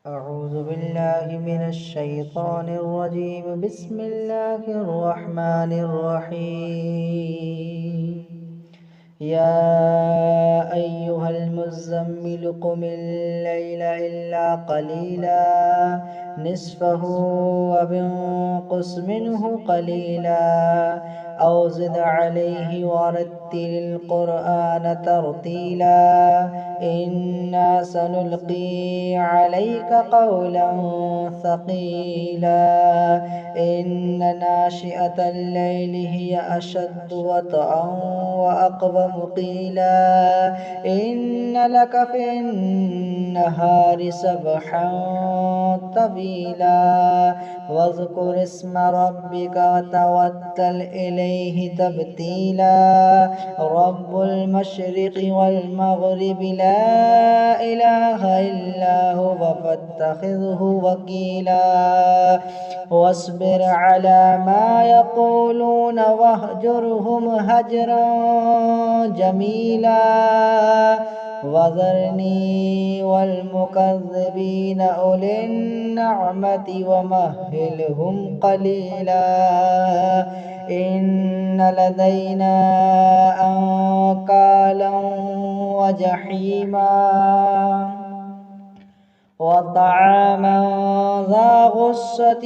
أعوذ بالله من الشيطان الرجيم. بسم الله الرحمن الرحيم. يا أيها المزمل قم الليل إلا قليلا نصفه وانقص منه قليلا أو زد عليه ورتل القرآن ترتيلا إنا سنلقي عليك قولا ثقيلا إن ناشئة الليل هي أشد وطئا وأقوم قيلا إن لك في النهار سبحا طويلا واذكر اسم ربك وتوكل إليه تبتيلا رب المشرق والمغرب لا إله إلا هو فاتخذه وكيلا واصبر على ما يقولون واهجرهم هجرا جميلا وذرني والمكذبين أولي النعمة ومهلهم قليلا إن لدينا أنكالا وجحيما وطعاما ذا غصة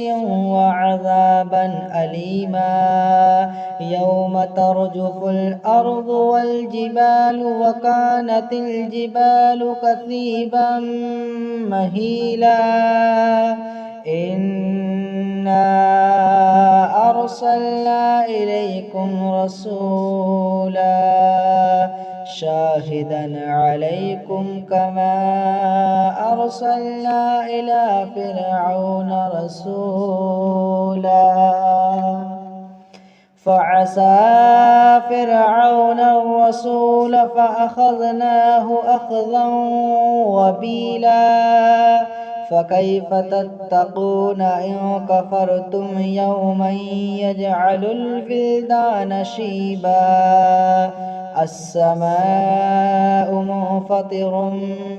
وعذابا أليما يوم ترجف الأرض والجبال وكانت الجبال كثيبا مهيلا إنا أرسلنا إليكم رسولا شاهدا عليكم كما أرسلنا إلى فرعون رسولا فعصى فرعون الرسول فأخذناه أخذا وبيلا فكيف تتقون إن كفرتم يوما يجعل الولدان شيبا السماء منفطر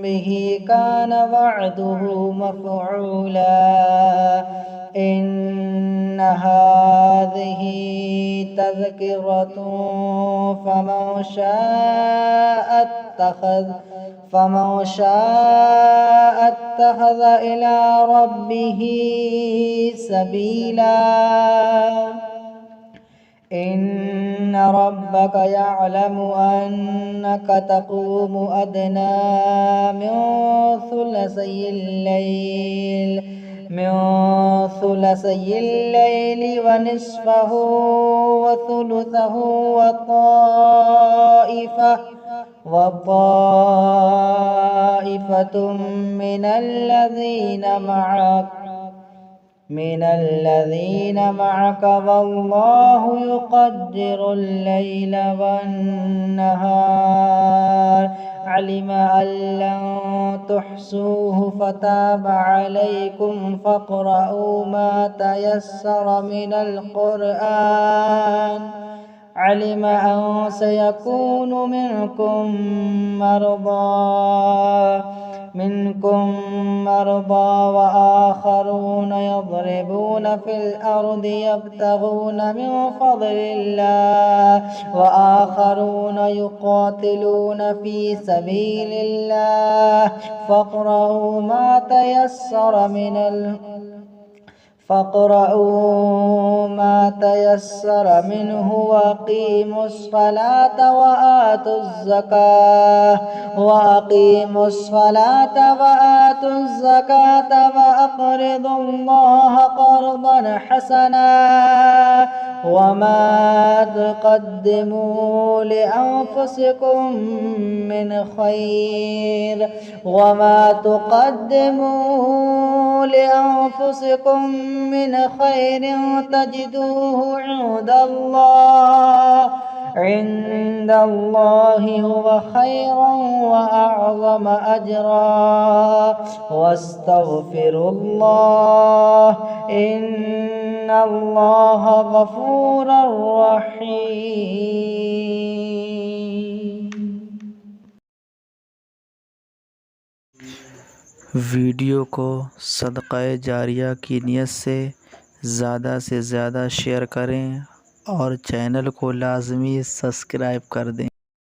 به كان وعده مفعولا إن هذه تذكرة فمن شاء اتخذ إلى ربه سبيلا إن ربك يعلم أنك تقوم أدنى من ثلثي الليل ونصفه وثلثه وطائفة من الذين معك والله يقدر الليل والنهار علم أن لن تحصوه فتاب عليكم فاقرؤوا ما تيسر من القرآن علم أن سيكون منكم مرضى وآخرون يضربون في الأرض يبتغون من فضل الله وآخرون يقاتلون في سبيل الله فاقرؤوا ما تيسر منه وأقيموا الصلاة وآتوا الزكاة وأقرضوا الله قرضا حسنا وما تقدموا لأنفسكم من خير تجدوه عند الله هو خيرا وأعظم أجرا واستغفروا الله إن الله غفور رحيم. वीडियो को सदक़ाए जारिया की नियत से ज़्यादा शेयर करें और चैनल को लाज़मी सब्सक्राइब कर दें।